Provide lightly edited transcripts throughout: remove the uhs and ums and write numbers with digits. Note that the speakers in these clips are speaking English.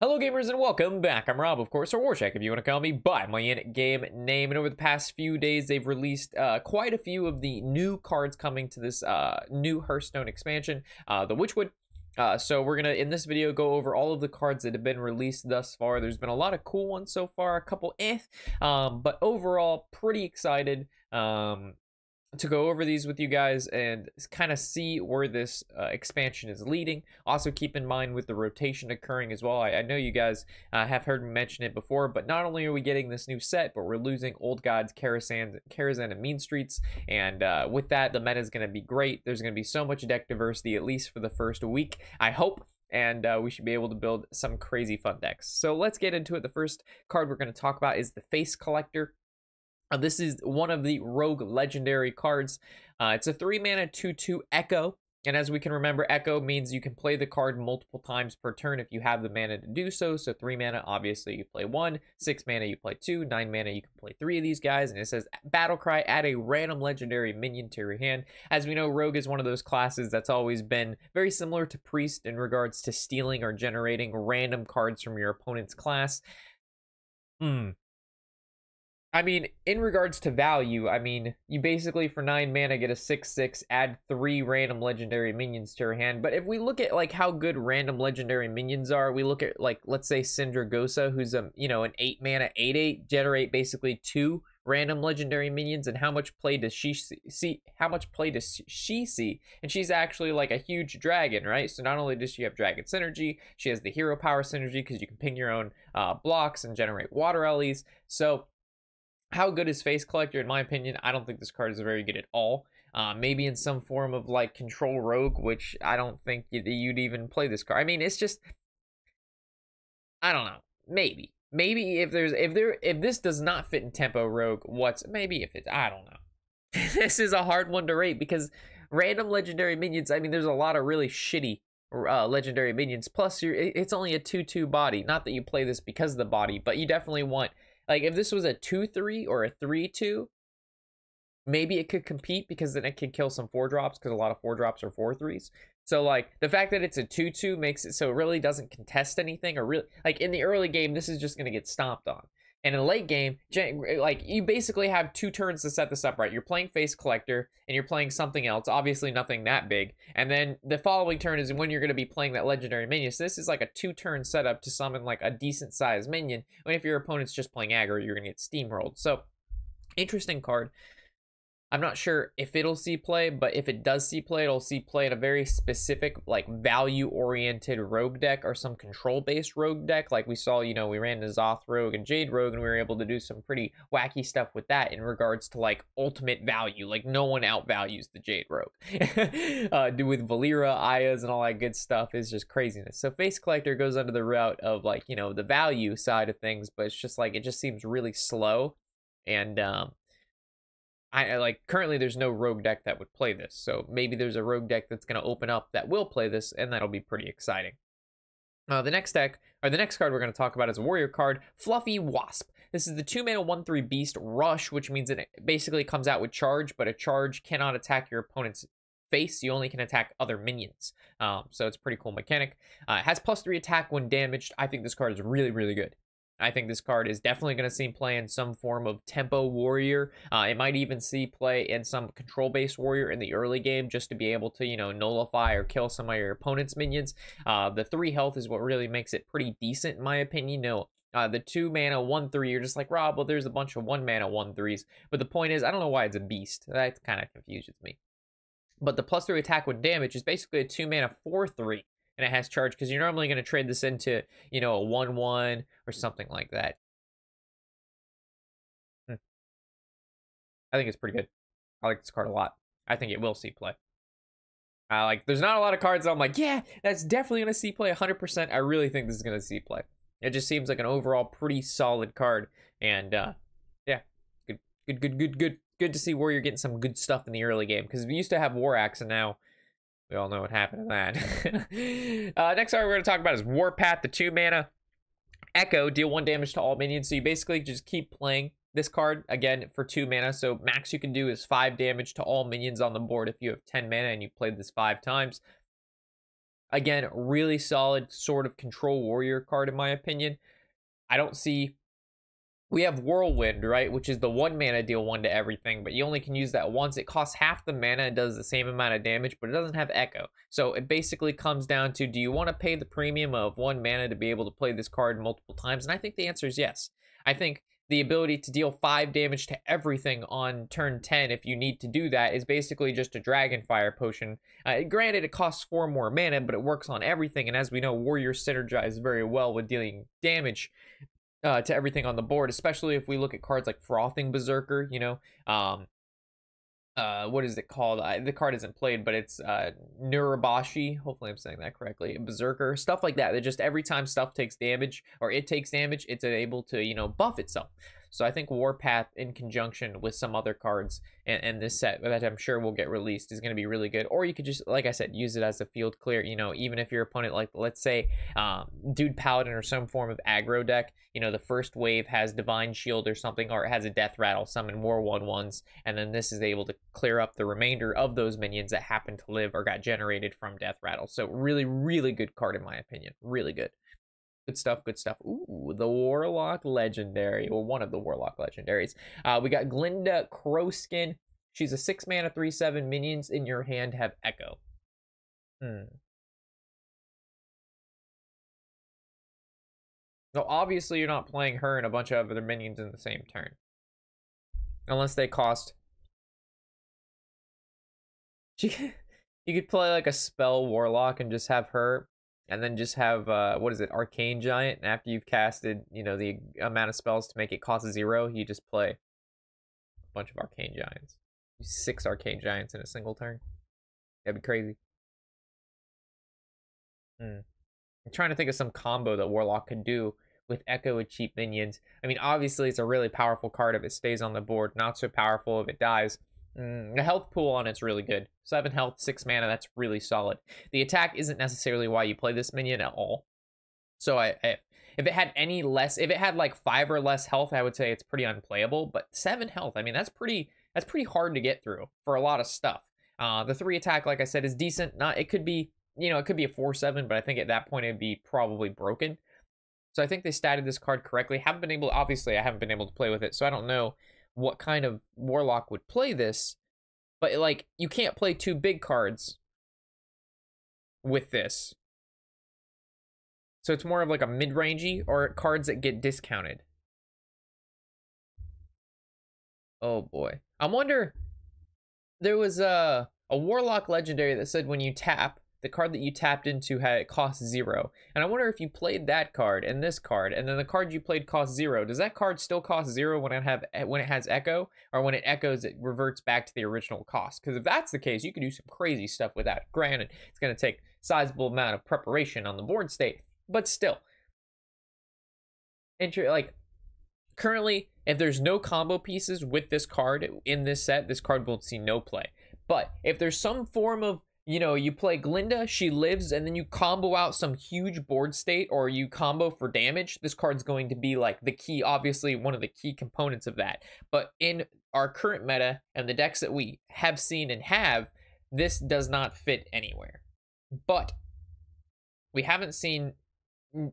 Hello gamers and welcome back. I'm Rob, of course, or Warcheck if you want to call me by my in-game name. And over the past few days, they've released quite a few of the new cards coming to this new Hearthstone expansion, the Witchwood. So we're gonna, in this video, go over all of the cards that have been released thus far. There's been a lot of cool ones so far, a couple but overall, pretty excited. To go over these with you guys and kind of see where this expansion is leading. Also keep in mind with the rotation occurring as well. I know you guys have heard me mention it before, but not only are we getting this new set, but we're losing Old Gods, Karazhan, and Mean Streets. And with that, the meta is going to be great. There's going to be so much deck diversity, at least for the first week, I hope. And we should be able to build some crazy fun decks. So let's get into it. The first card we're going to talk about is the Face Collector. This is one of the Rogue Legendary cards. It's a 3-mana 2/2 Echo. And as we can remember, Echo means you can play the card multiple times per turn if you have the mana to do so. So 3 mana, obviously, you play 1. 6 mana, you play 2. 9 mana, you can play 3 of these guys. And it says, Battle Cry, add a random legendary minion to your hand. As we know, Rogue is one of those classes that's always been very similar to Priest in regards to stealing or generating random cards from your opponent's class. I mean, in regards to value, I mean, you basically for 9 mana get a 6/6, add 3 random legendary minions to your hand. But if we look at like how good random legendary minions are, we look at like, let's say Syndragosa, who's an 8 mana 8/8, generate basically 2 random legendary minions, and how much play does she see? How much play does she see? And she's actually like a huge dragon, right? So not only does she have dragon synergy, she has the hero power synergy because you can ping your own blocks and generate water ellies. So how good is Face Collector? In my opinion, I don't think this card is very good at all. Maybe in some form of like Control Rogue, which I don't think you'd even play this card. I mean, it's just, I don't know. Maybe if this does not fit in Tempo Rogue, maybe if it's, I don't know. This is a hard one to rate because random legendary minions, I mean, there's a lot of really shitty legendary minions. Plus, it's only a 2/2 body. Not that you play this because of the body, but you definitely want, like, if this was a 2/3 or a 3/2, maybe it could compete because then it could kill some 4-drops because a lot of 4-drops are 4/3s. So, like, the fact that it's a 2/2 makes it so it really doesn't contest anything, or really, like, in the early game, this is just going to get stomped on. And in the late game, like, you basically have 2 turns to set this up right. You're playing Face Collector, and you're playing something else, obviously nothing that big. And then the following turn is when you're going to be playing that legendary minion. So this is like a 2-turn setup to summon like a decent-sized minion. When if your opponent's just playing aggro, you're going to get steamrolled. So, interesting card. I'm not sure if it'll see play, but if it does see play, it'll see play in a very specific, like, value-oriented rogue deck or some control-based rogue deck. Like we saw, we ran the Zoth Rogue and Jade Rogue, and we were able to do some pretty wacky stuff with that in regards to, like, ultimate value. Like, no one outvalues the Jade Rogue. With Valera, Ayas, and all that good stuff is just craziness. So Face Collector goes under the route of, like, the value side of things, but it's just, like, it just seems really slow. And, I like, currently there's no rogue deck that would play this, so maybe there's a rogue deck that's going to open up that will play this, and that'll be pretty exciting. The next card we're going to talk about is a warrior card, Fluffy Wasp. This is the 2-mana 1/3 beast Rush, which means it basically comes out with charge, but a charge cannot attack your opponent's face. You only can attack other minions. So it's a pretty cool mechanic. It has +3 attack when damaged. I think this card is really, really good. I think this card is definitely going to see play in some form of tempo warrior. It might even see play in some control-based warrior in the early game just to be able to, nullify or kill some of your opponent's minions. The 3 health is what really makes it pretty decent, in my opinion. The 2-mana 1/3, you're just like, Rob, well, there's a bunch of 1-mana 1/3s. But the point is, I don't know why it's a beast. That kind of confuses me. But the +3 attack when damage is basically a 2-mana 4/3. And it has charge, because you're normally going to trade this into, a 1/1 or something like that. I think it's pretty good. I like this card a lot. I think it will see play. There's not a lot of cards that I'm like, yeah, that's definitely going to see play 100%. I really think this is going to see play. It just seems like an overall pretty solid card. And, yeah, good to see where you're getting some good stuff in the early game. Because we used to have War Axe, and now we all know what happened to that. Next card we're going to talk about is Warpath, the 2-mana Echo, deal 1 damage to all minions. So you basically just keep playing this card, again, for 2 mana. So max you can do is 5 damage to all minions on the board if you have 10 mana and you played this 5 times. Again, really solid sort of control warrior card in my opinion. I don't see. We have Whirlwind, right, which is the 1 mana deal 1 to everything, but you only can use that once. It costs half the mana and does the same amount of damage, but it doesn't have Echo. So it basically comes down to, do you want to pay the premium of 1 mana to be able to play this card multiple times? And I think the answer is yes. I think the ability to deal 5 damage to everything on turn 10, if you need to do that, is basically just a Dragonfire potion. Granted, it costs 4 more mana, but it works on everything, and as we know, warriors synergize very well with dealing damage to everything on the board, especially if we look at cards like Frothing Berserker, you know, what is it called? The card isn't played, but it's Nurabashi. Hopefully I'm saying that correctly. Berserker, stuff like that. That just every time stuff takes damage or it takes damage, it's able to, you know, buff itself. So I think Warpath in conjunction with some other cards and this set that I'm sure will get released is going to be really good. Or you could just, like I said, use it as a field clear, you know, even if your opponent, like, let's say, Dude Paladin or some form of aggro deck, you know, the first wave has Divine Shield or something, or it has a Death Rattle, summon more 1/1s, and then this is able to clear up the remainder of those minions that happen to live or got generated from Death Rattle. So really, really good card in my opinion. Really good. Good stuff, good stuff. Ooh, the Warlock Legendary, or one of the Warlock Legendaries. We got Glinda Crowskin. She's a 6 mana 3/7. Minions in your hand have Echo. So obviously you're not playing her and a bunch of other minions in the same turn. Unless they cost... You could play like a spell Warlock and just have her, and then just have, what is it, Arcane Giant, and after you've casted, you know, the amount of spells to make it cost 0, you just play a bunch of Arcane Giants. 6 Arcane Giants in a single turn. That'd be crazy. I'm trying to think of some combo that Warlock could do with Echo with cheap minions. I mean, obviously it's a really powerful card if it stays on the board. Not so powerful if it dies. The health pool on it's really good. 7 health, 6 mana, that's really solid. The attack isn't necessarily why you play this minion at all. So if it had any less, if it had like 5 or less health, I would say it's pretty unplayable. But 7 health, I mean, that's pretty hard to get through for a lot of stuff. The 3 attack, like I said, is decent. It could be, you know, it could be a 4/7, but I think at that point it'd be probably broken. So I think they statted this card correctly. Obviously I haven't been able to play with it, so I don't know what kind of Warlock would play this, but like, you can't play 2 big cards with this. So it's more of like a mid-rangey or cards that get discounted. Oh boy. I wonder, there was a Warlock Legendary that said when you tap, the card that you tapped into cost 0. And I wonder if you played that card and this card, and then the card you played cost 0. Does that card still cost 0 when it has Echo? Or when it echoes, it reverts back to the original cost? Because if that's the case, you could do some crazy stuff with that. Granted, it's going to take a sizable amount of preparation on the board state, but still. Like, currently, if there's no combo pieces with this card in this set, this card will see no play. But if there's some form of, you know, you play Glinda, she lives, and then you combo out some huge board state, or you combo for damage, this card's going to be like the key, obviously one of the key components of that. But in our current meta and the decks that we have seen and have, this does not fit anywhere. But we haven't seen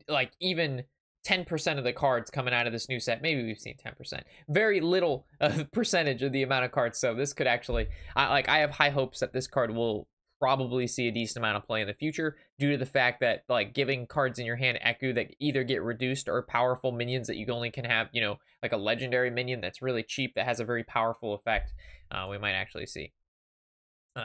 like even 10% of the cards coming out of this new set. Maybe we've seen 10%. Very little percentage of the amount of cards. So this could actually, I have high hopes that this card will probably see a decent amount of play in the future, due to the fact that, like, giving cards in your hand Echo that either get reduced, or powerful minions that you only can have, you know, like a legendary minion that's really cheap that has a very powerful effect, we might actually see.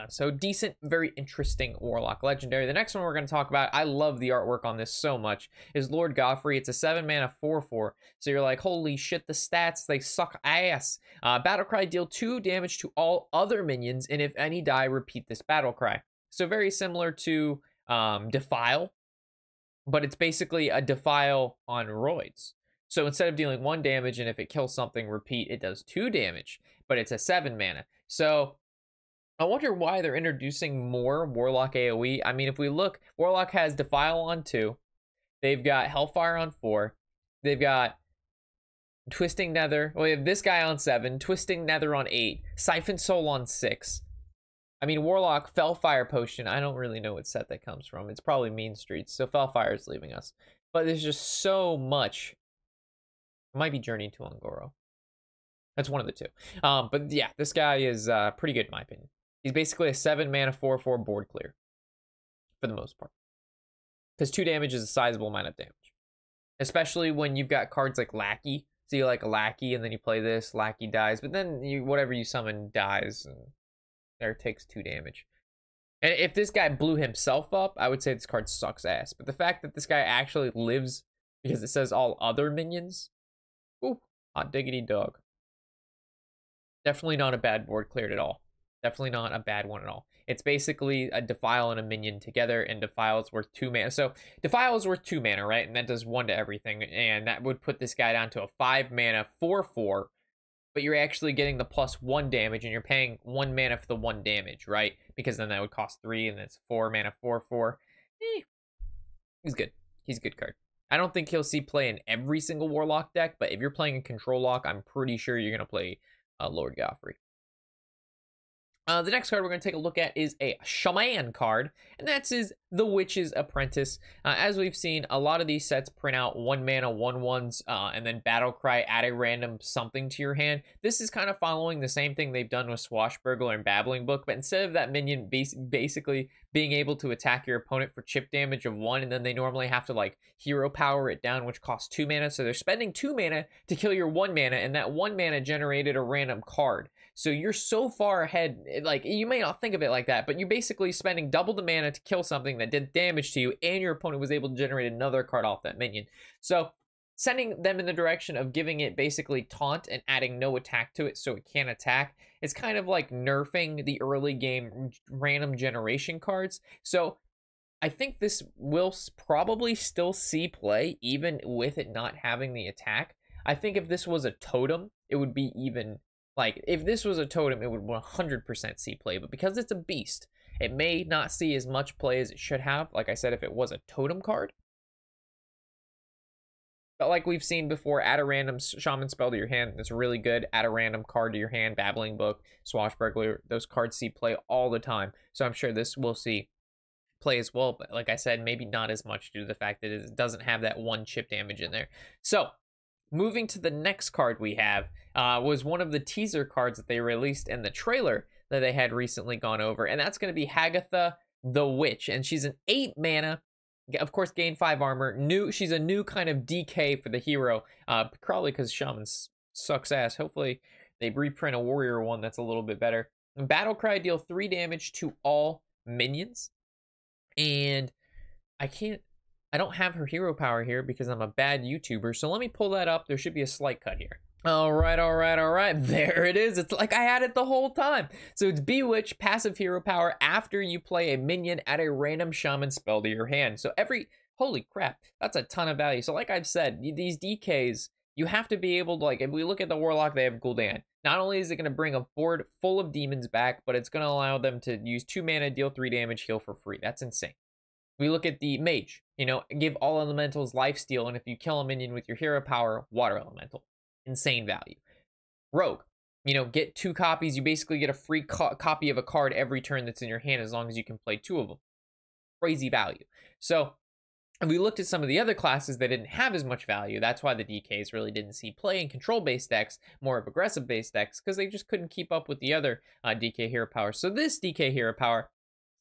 So decent, very interesting Warlock Legendary. The next one we're going to talk about, I love the artwork on this so much, is Lord Godfrey. It's a 7 mana 4/4. So you're like, holy shit, the stats, they suck ass. Battlecry, deal 2 damage to all other minions, and if any die, repeat this Battlecry. So very similar to Defile, but it's basically a Defile on roids. So instead of dealing 1 damage, and if it kills something, repeat, it does 2 damage, but it's a 7 mana. So I wonder why they're introducing more Warlock AoE. I mean, if we look, Warlock has Defile on 2. They've got Hellfire on 4. They've got Twisting Nether. Well, we have this guy on 7. Twisting Nether on 8. Siphon Soul on 6. I mean, Warlock, Fellfire Potion, I don't really know what set that comes from. It's probably Mean Streets, so Fellfire is leaving us. But there's just so much. It might be Journey to Ungoro. That's one of the two. But yeah, this guy is pretty good in my opinion. He's basically a 7 mana 4/4 board clear for the most part. Because 2 damage is a sizable amount of damage. Especially when you've got cards like Lackey. So you like a Lackey and then you play this, Lackey dies, but then whatever you summon dies and there takes 2 damage. And if this guy blew himself up, I would say this card sucks ass. But the fact that this guy actually lives because it says all other minions, ooh, hot diggity dog. Definitely not a bad board cleared at all. Definitely not a bad one at all. It's basically a Defile and a minion together, and Defile is worth 2 mana. So Defile is worth 2 mana, right? And that does 1 to everything. And that would put this guy down to a 5 mana 4/4. But you're actually getting the +1 damage, and you're paying 1 mana for the 1 damage, right? Because then that would cost 3, and that's 4 mana 4/4. He's good. He's a good card. I don't think he'll see play in every single Warlock deck, but if you're playing a Control Lock, I'm pretty sure you're going to play Lord Goffrey. The next card we're going to take a look at is a Shaman card, and that's the Witch's Apprentice. As we've seen, a lot of these sets print out 1 mana 1/1s, and then Battlecry, add a random something to your hand. This is kind of following the same thing they've done with Swashbuckler and Babbling Book, but instead of that minion basically being able to attack your opponent for chip damage of 1, and then they normally have to like hero power it down, which costs 2 mana, so they're spending 2 mana to kill your 1 mana, and that 1 mana generated a random card. So you're so far ahead, like, you may not think of it like that, but you're basically spending double the mana to kill something that did damage to you, and your opponent was able to generate another card off that minion. So sending them in the direction of giving it basically taunt and adding no attack to it so it can't attack is kind of like nerfing the early game random generation cards. So I think this will probably still see play even with it not having the attack. I think if this was a totem, it would be even... Like, if this was a totem, it would 100% see play, but because it's a beast, it may not see as much play as it should have, like I said, if it was a totem card. But like we've seen before, add a random shaman spell to your hand, that's really good. Add a random card to your hand, Babbling Book, Swashbuckler, those cards see play all the time. So I'm sure this will see play as well, but like I said, maybe not as much due to the fact that it doesn't have that 1 chip damage in there. So moving to the next card we have was one of the teaser cards that they released in the trailer that they had recently gone over, and that's going to be Hagatha the Witch, and she's an 8 mana, of course, gain 5 armor. She's a new kind of DK for the hero, probably because Shaman sucks ass. Hopefully they reprint a warrior one that's a little bit better. And Battlecry, deal 3 damage to all minions, and I don't have her hero power here because I'm a bad YouTuber, so let me pull that up. There should be a slight cut here. All right. There it is. It's like I had it the whole time. So it's Bewitch, passive hero power after you play a minion, add a random shaman spell to your hand. So holy crap, that's a ton of value. So like I've said, these DKs, you have to be able to, like, if we look at the Warlock, they have Gul'dan. Not only is it going to bring a board full of demons back, but it's going to allow them to use 2 mana, deal 3 damage, heal for free. That's insane. We look at the Mage, give all elementals lifesteal, and if you kill a minion with your hero power, water elemental. Insane value. Rogue, get 2 copies. You basically get a free copy of a card every turn that's in your hand as long as you can play 2 of them. Crazy value. So if we looked at some of the other classes that didn't have as much value, that's why the DKs really didn't see play in control-based decks, more of aggressive-based decks, because they just couldn't keep up with the other DK hero power. So this DK hero power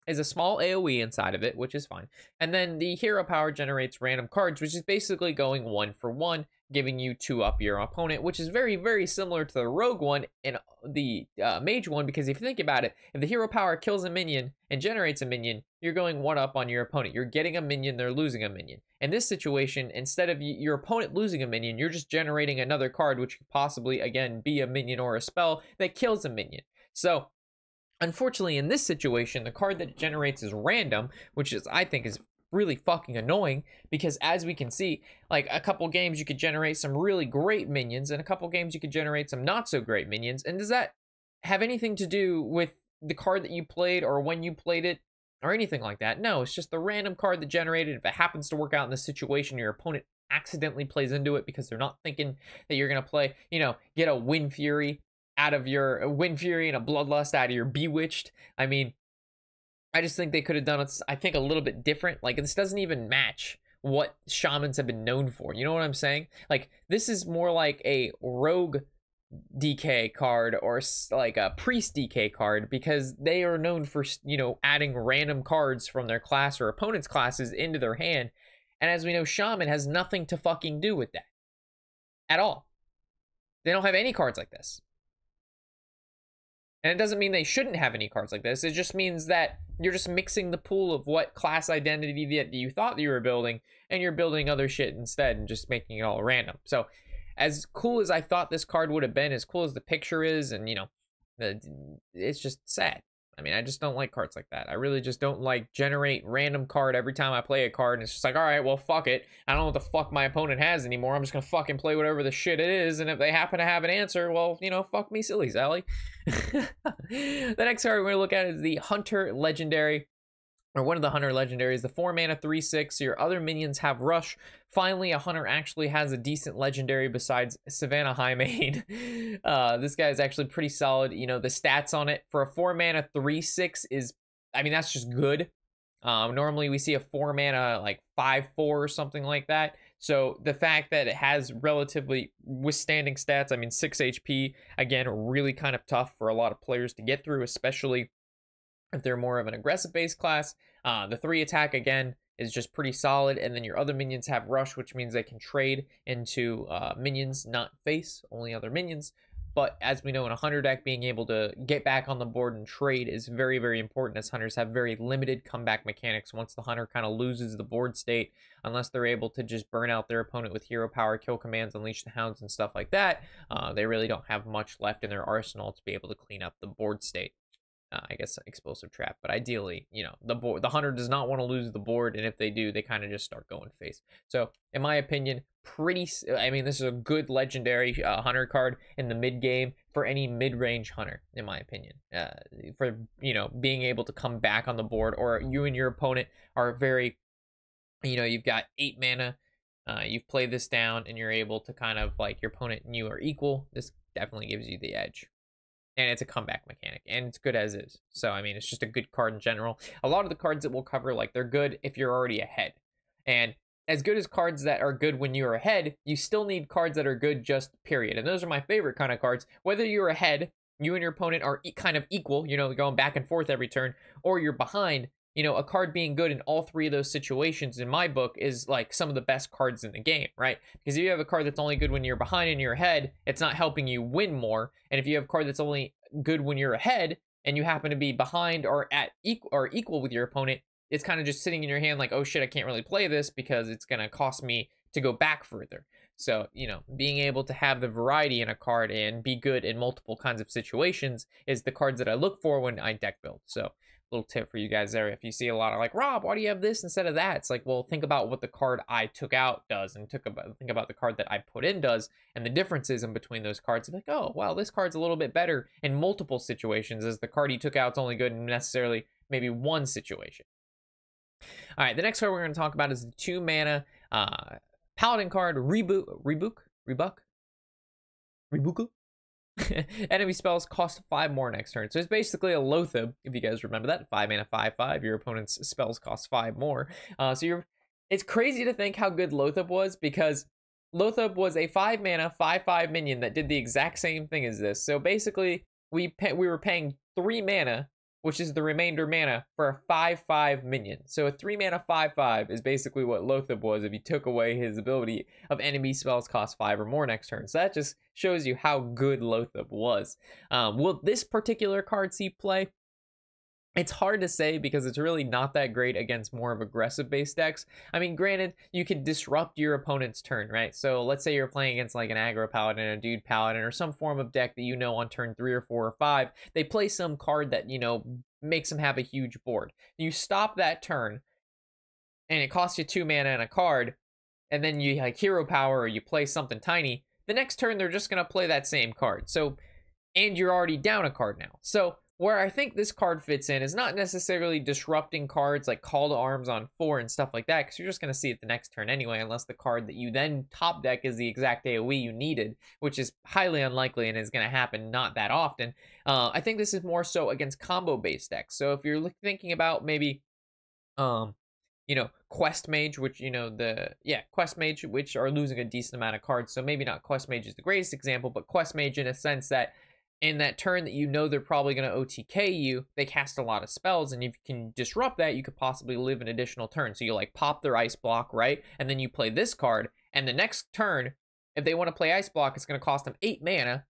is a small AoE inside of it, which is fine. And then the hero power generates random cards, which is basically going 1 for 1, giving you 2 up your opponent, which is very, very similar to the Rogue one and the Mage one, because if you think about it, if the hero power kills a minion and generates a minion, you're going 1 up on your opponent. You're getting a minion, they're losing a minion. In this situation, instead of your opponent losing a minion, you're just generating another card, which could possibly, again, be a minion or a spell that kills a minion. So unfortunately, in this situation, the card that it generates is random, which I think is really fucking annoying, because as we can see, like, a couple games you could generate some really great minions, and a couple games you could generate some not so great minions. And does that have anything to do with the card that you played or when you played it or anything like that? No, it's just the random card that generated. If it happens to work out in this situation, your opponent accidentally plays into it because they're not thinking that you're going to play, get a Wind Fury out of your Wind Fury and a Bloodlust out of your Bewitched. I mean, I just think they could have done it, I think, a little bit different. Like, this doesn't even match what shamans have been known for. You know what I'm saying? Like, this is more like a rogue DK card or like a priest DK card, because they are known for, you know, adding random cards from their class or opponent's classes into their hand. And as we know, shaman has nothing to fucking do with that at all. They don't have any cards like this. And it doesn't mean they shouldn't have any cards like this. It just means that you're just mixing the pool of what class identity that you thought you were building, and you're building other shit instead and just making it all random. So as cool as I thought this card would have been, as cool as the picture is, and, you know, it's just sad. I mean, I just don't like cards like that. I really just don't like generate random card every time I play a card, and it's just like, all right, well, fuck it. I don't know what the fuck my opponent has anymore. I'm just gonna fucking play whatever the shit it is, and if they happen to have an answer, well, you know, fuck me silly, Sally. The next card we're gonna look at is the Hunter Legendary, or one of the Hunter Legendaries, the 4-mana 3/6. Your other minions have Rush. Finally, a Hunter actually has a decent legendary besides Savannah Highmane. This guy is actually pretty solid. You know, the stats on it for a 4-mana 3/6 is, I mean, that's just good. Normally we see a 4-mana like 5/4 or something like that. So the fact that it has relatively withstanding stats, I mean, 6 HP, again, really kind of tough for a lot of players to get through, especially if they're more of an aggressive base class. The 3 attack, again, is just pretty solid. And then your other minions have Rush, which means they can trade into minions, not face, only other minions. But as we know, in a Hunter deck, being able to get back on the board and trade is very, very important, as Hunters have very limited comeback mechanics once the Hunter kind of loses the board state, unless they're able to just burn out their opponent with hero power, kill commands, unleash the hounds, and stuff like that. They really don't have much left in their arsenal to be able to clean up the board state. I guess explosive trap, but ideally, you know, the Hunter does not want to lose the board, and if they do, they kind of just start going face. So in my opinion, I mean, this is a good legendary Hunter card in the mid game for any mid-range Hunter, in my opinion, for, you know, being able to come back on the board, or you and your opponent are very, you know, you've got 8 mana, you've played this down, and you're able to kind of, like, your opponent and you are equal. This definitely gives you the edge. And it's a comeback mechanic, and it's good as is. So, I mean, it's just a good card in general. A lot of the cards that we'll cover, like, they're good if you're already ahead. And as good as cards that are good when you're ahead, you still need cards that are good just period. And those are my favorite kind of cards. Whether you're ahead, you and your opponent are kind of equal, you know, going back and forth every turn, or you're behind, you know, a card being good in all 3 of those situations, in my book, is like some of the best cards in the game, right? Because if you have a card that's only good when you're behind and you're ahead, it's not helping you win more. And if you have a card that's only good when you're ahead and you happen to be behind or equal with your opponent, it's kind of just sitting in your hand like, oh shit, I can't really play this because it's going to cost me to go back further. So, you know, being able to have the variety in a card and be good in multiple kinds of situations is the cards that I look for when I deck build. So, little tip for you guys there. If you see a lot of like, Rob, why do you have this instead of that? It's like, well, think about what the card I took out does, and think about the card that I put in does, and the differences in between those cards. I'm like, oh, wow, this card's a little bit better in multiple situations, as the card you took out's only good in necessarily maybe one situation. All right, the next card we're going to talk about is the 2-mana Paladin card, Rebuku. Enemy spells cost 5 more next turn. So it's basically a Loatheb, if you guys remember that. 5-mana 5/5. Your opponent's spells cost 5 more. It's crazy to think how good Loatheb was, because Loatheb was a 5-mana 5/5 minion that did the exact same thing as this. So basically, we were paying 3 mana, which is the remainder mana, for a 5/5 minion. So a 3-mana 5/5 is basically what Loatheb was if you took away his ability of enemy spells cost 5 or more next turn. So that just shows you how good Loatheb was. Will this particular card see play? It's hard to say, because it's really not that great against more of aggressive base decks. I mean, granted, you can disrupt your opponent's turn, right? So let's say you're playing against like an aggro paladin, a dude paladin, or some form of deck that you know on turn 3 or 4 or 5, they play some card that, you know, makes them have a huge board. You stop that turn, and it costs you 2 mana and a card, and then you like hero power or you play something tiny. The next turn, they're just going to play that same card. So, and you're already down a card now. So where I think this card fits in is not necessarily disrupting cards like Call to Arms on 4 and stuff like that, because you're just going to see it the next turn anyway, unless the card that you then top deck is the exact AoE you needed, which is highly unlikely and is going to happen not that often. I think this is more so against combo-based decks. So if you're thinking about maybe, Quest Mage, which, Quest Mage, which are losing a decent amount of cards. So maybe not Quest Mage is the greatest example, but Quest Mage in a sense that in that turn that they're probably going to OTK you, they cast a lot of spells, and if you can disrupt that, you could possibly live an additional turn. So you like pop their ice block, right? And then you play this card, and the next turn, if they want to play ice block, it's going to cost them 8 mana.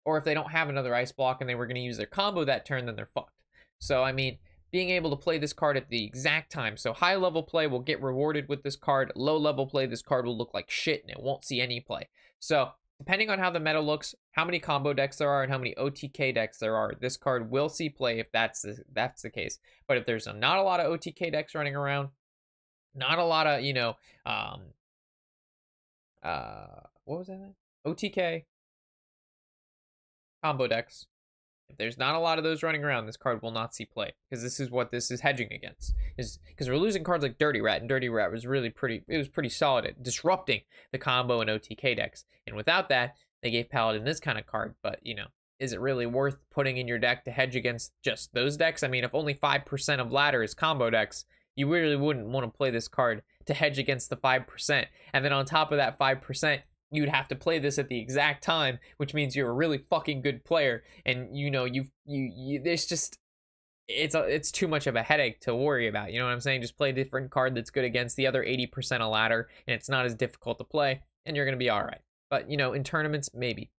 Or if they don't have another ice block and they were going to use their combo that turn, then they're fucked. So, I mean, being able to play this card at the exact time. So high level play will get rewarded with this card. Low level play, this card will look like shit and it won't see any play. So depending on how the meta looks, how many combo decks there are, and how many OTK decks there are, this card will see play if that's the case. But if there's not a lot of OTK decks running around, not a lot of, what was that? OTK combo decks. If there's not a lot of those running around, this card will not see play, because this is what this is hedging against. Is because we're losing cards like Dirty Rat, and Dirty Rat was pretty solid at disrupting the combo and OTK decks. And without that, they gave Paladin this kind of card. But, is it really worth putting in your deck to hedge against just those decks? I mean, if only 5% of ladder is combo decks, you really wouldn't want to play this card to hedge against the 5%. And then on top of that 5%, you'd have to play this at the exact time, which means you're a really fucking good player, and there's just it's too much of a headache to worry about. You know what I'm saying? Just play a different card that's good against the other 80% of ladder, and it's not as difficult to play, and you're gonna be all right. But in tournaments, maybe.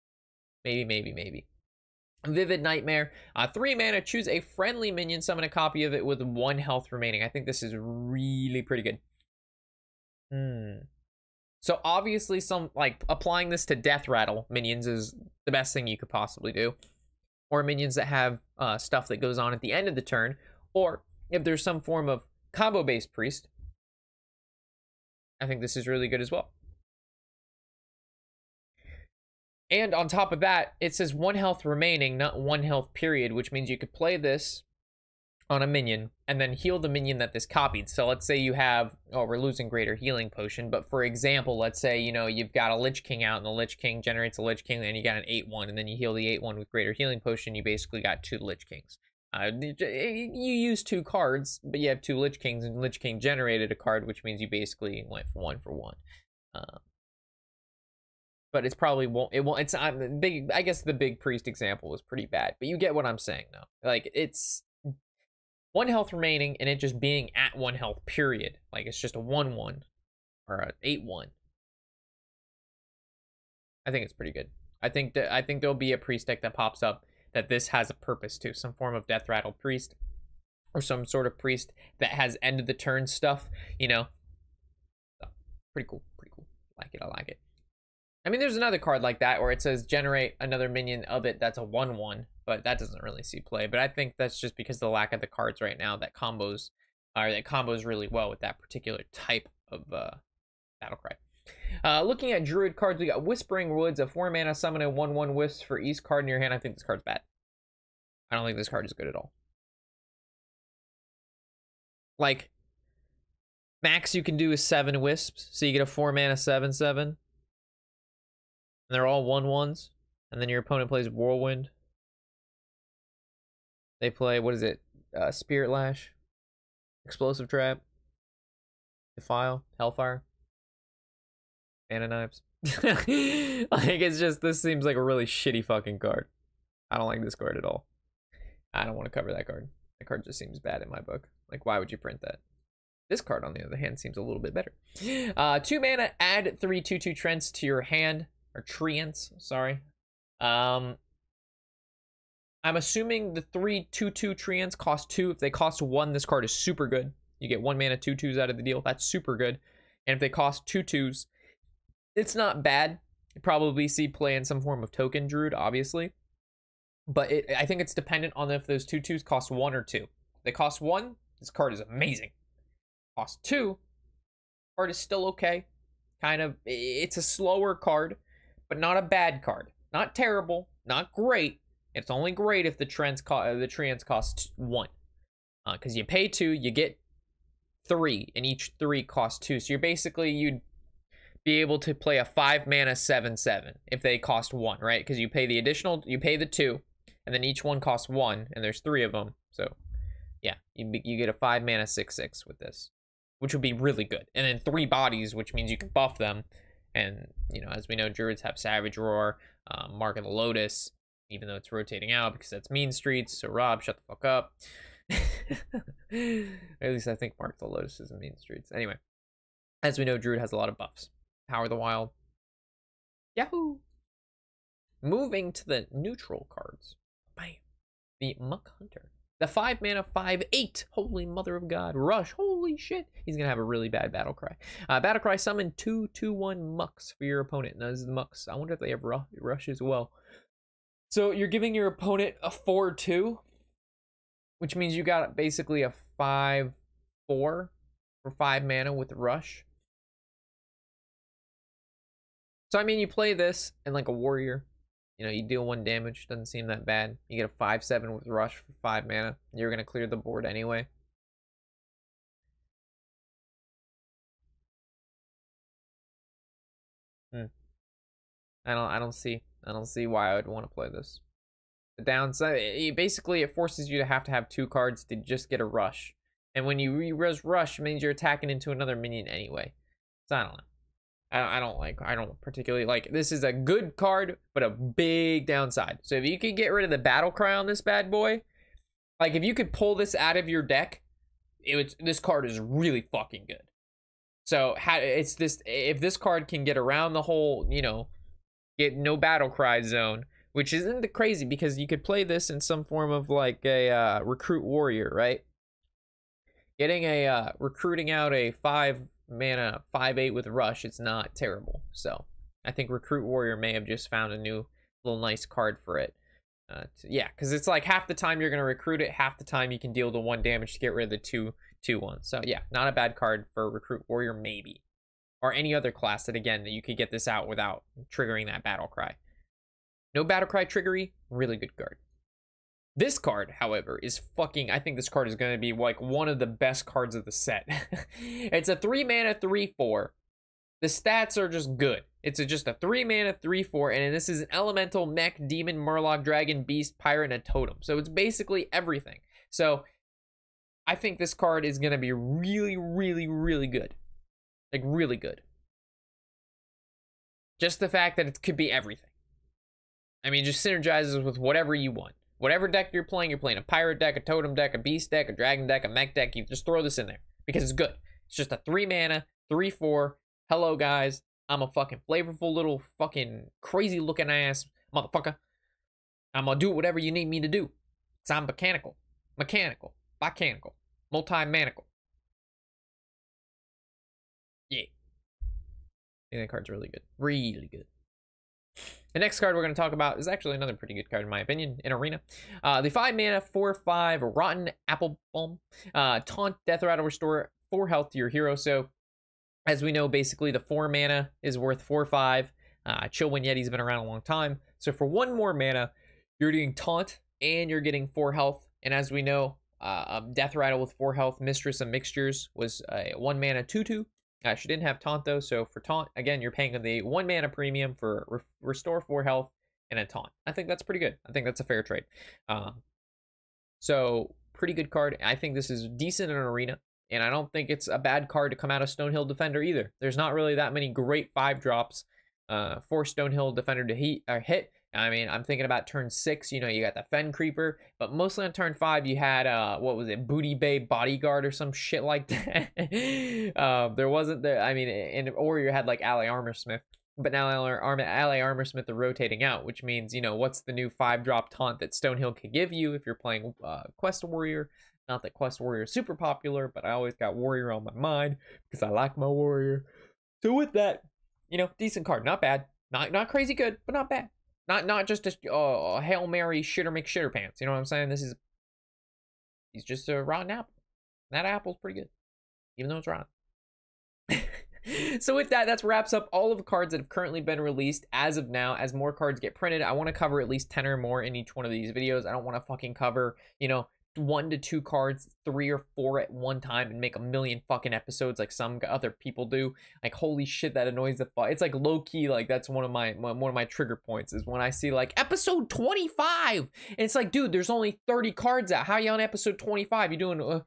Vivid Nightmare, 3 mana, choose a friendly minion, summon a copy of it with 1 health remaining. I think this is really pretty good. So obviously applying this to Death Rattle minions is the best thing you could possibly do. Or minions that have stuff that goes on at the end of the turn. Or if there's some form of combo-based priest, I think this is really good as well. And on top of that, it says 1 health remaining, not 1 health period, which means you could play this on a minion and then heal the minion that this copied. So let's say you have, we're losing Greater Healing Potion, but for example, let's say you've got a Lich King out and the Lich King generates a Lich King, and you got an 8/1, and then you heal the 8/1 with Greater Healing Potion. You basically got 2 Lich Kings. You use 2 cards, but you have 2 Lich Kings, and Lich King generated a card, which means you basically went for 1 for 1. But it's probably it's big. I guess the big priest example was pretty bad, but you get what I'm saying though. Like, it's 1 health remaining, and it just being at 1 health, period. Like, it's just a 1/1 or an 8/1. I think it's pretty good. I think there'll be a priest deck that pops up that this has a purpose to, some form of Death Rattle priest, or some sort of priest that has end of the turn stuff. So, pretty cool. I like it. I mean, there's another card like that where it says generate another minion of it that's a 1/1, but that doesn't really see play. But I think that's just because of the lack of the cards right now that combos really well with that particular type of battlecry. Looking at Druid cards, we got Whispering Woods, a 4 mana summon a 1/1 wisp for each card in your hand. I think this card's bad. I don't think this card is good at all. Like, max you can do is 7 wisps, so you get a 4 mana 7/7. And they're all 1/1s, and then your opponent plays Whirlwind. They play, what is it? Spirit Lash, Explosive Trap, Defile, Hellfire, Mana Knives. This seems like a really shitty fucking card. I don't like this card at all. I don't want to cover that card. That card just seems bad in my book. Like, why would you print that? This card, on the other hand, seems a little bit better. 2 mana, add 3 2/2 Trents to your hand. Or Treants, sorry. I'm assuming the 3 2/2 Treants cost 2. If they cost 1, this card is super good. You get 1 mana 2/2s out of the deal. That's super good. And if they cost 2/2s, it's not bad. You probably see play in some form of token druid, obviously. But I think it's dependent on if those 2/2s cost 1 or 2. If they cost 1, this card is amazing. Cost 2, card is still okay. It's a slower card, but not a bad card. Not terrible, not great, It's only great if the treants cost 1. Because you pay 2, you get 3, and each 3 costs 2. So you'd be able to play a 5 mana 7/7 if they cost 1, right? Because you pay the 2, and then each one costs 1, and there's 3 of them. So yeah, you get a 5 mana 6/6 with this, which would be really good. And then 3 bodies, which means you can buff them. And as we know, druids have Savage Roar, Mark of the Lotus, even though it's rotating out because that's mean streets. So Rob, shut the fuck up. At least I think Mark of the Lotus is in mean streets. Anyway, as we know, druid has a lot of buffs. Power of the Wild. Yahoo! Moving to the neutral cards. Bam. The Muck Hunter. The 5 mana 5/8. Holy mother of God. Rush. Holy shit. He's going to have a really bad battle cry. Battle cry, summon 2/2/1 mucks for your opponent. And those are the mucks. I wonder if they have rush as well. So you're giving your opponent a 4/2, which means you got basically a 5/4 for 5 mana with rush. So I mean, you play this and like a warrior. You deal 1 damage, doesn't seem that bad. You get a 5/7 with rush for 5 mana. You're gonna clear the board anyway. I don't see why I would want to play this. The downside, it forces you to have 2 cards to just get a rush. And when you re-res rush, it means you're attacking into another minion anyway. So I don't know. I don't particularly like. This is a good card, but a big downside. So if you could get rid of the battle cry on this bad boy, like if you could pull this out of your deck, this card is really fucking good. So if this card can get around the whole, get no battle cry zone, which isn't crazy because you could play this in some form of like a recruit warrior, right? Getting recruiting out a 5 mana 5/8 with rush, it's not terrible. So I think recruit warrior may have just found a new little nice card for it. Yeah, because it's like half the time you're gonna recruit it, half the time you can deal the 1 damage to get rid of the 2/2/1. So yeah, not a bad card for recruit warrior maybe, or any other class that again that you could get this out without triggering that battle cry. No battle cry triggery, really good card. This card, however, is fucking... I think this card is going to be like one of the best cards of the set. It's a 3 mana 3/4. The stats are just good. It's just a 3 mana 3/4, and this is an elemental, mech, demon, murloc, dragon, beast, pirate, and a totem. So it's basically everything. So I think this card is going to be really, really, really good. Like really good. Just the fact that it could be everything. I mean, it just synergizes with whatever you want. Whatever deck you're playing a pirate deck, a totem deck, a beast deck, a dragon deck, a mech deck, you just throw this in there because it's good. It's just a 3 mana, 3/4. Hello, guys. I'm a fucking flavorful little fucking crazy looking ass motherfucker. I'm gonna do whatever you need me to do. Cause I'm mechanical, multi-manical. Yeah. I think that card's really good. Really good. The next card we're going to talk about is actually another pretty good card in my opinion in Arena. The 5 mana 4/5 Rotten Apple Bomb. Taunt, Death Rattle, restore 4 health to your hero. So as we know, basically the 4 mana is worth 4/5. Chillwind Yeti's been around a long time. So for 1 more mana, you're getting Taunt and you're getting 4 health. And as we know, Death Rattle with 4 health, Mistress of Mixtures was a 1 mana 2/2. She didn't have Taunt though, so for Taunt, again, you're paying the 1 mana premium for restore 4 health and a Taunt. I think that's pretty good. I think that's a fair trade. So pretty good card. I think this is decent in Arena, and I don't think it's a bad card to come out of Stonehill Defender either. There's not really that many great 5-drops for Stonehill Defender to hit. I mean, I'm thinking about turn 6, you got the Fen Creeper, but mostly on turn 5, you had, what was it, Booty Bay Bodyguard or some shit like that. There wasn't, I mean, or you had like Ally Armorsmith, but now Ally Armorsmith are rotating out, which means, what's the new 5-drop taunt that Stonehill could give you if you're playing Quest Warrior? Not that Quest Warrior is super popular, but I always got Warrior on my mind because I like my Warrior. So with that, decent card, not bad, not crazy good, but not bad. Not just a Hail Mary shitter McShitter pants. You know what I'm saying? He's just a rotten apple. That apple's pretty good, even though it's rotten. So with that, that wraps up all of the cards that have currently been released as of now. As more cards get printed, I want to cover at least 10 or more in each one of these videos. I don't want to fucking cover, you know, 1 to 2 cards, 3 or 4 at one time and make a million fucking episodes like some other people do. Like, holy shit, that annoys the fuck. It's like low key, like that's one of my trigger points is when I see like episode 25 and it's like, dude, there's only 30 cards out. How are you on episode 25? You're doing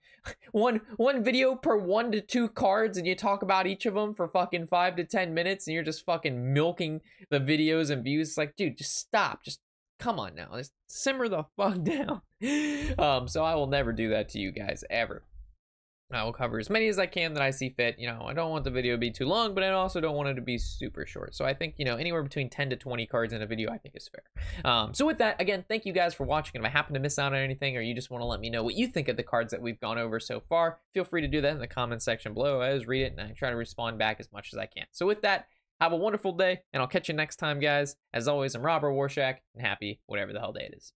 one video per 1 to 2 cards and you talk about each of them for fucking 5 to 10 minutes and you're just fucking milking the videos and views. It's like, dude, just stop. Just come on now, just simmer the fuck down. So I will never do that to you guys ever. I will cover as many as I can that I see fit. You know, I don't want the video to be too long, but I also don't want it to be super short. So I think, you know, anywhere between 10 to 20 cards in a video I think is fair. So with that, again, thank you guys for watching. And if I happen to miss out on anything or you just want to let me know what you think of the cards that we've gone over so far, feel free to do that in the comment section below. I always read it and I try to respond back as much as I can. So with that, have a wonderful day, and I'll catch you next time, guys. As always, I'm Robert Warshak, and happy whatever the hell day it is.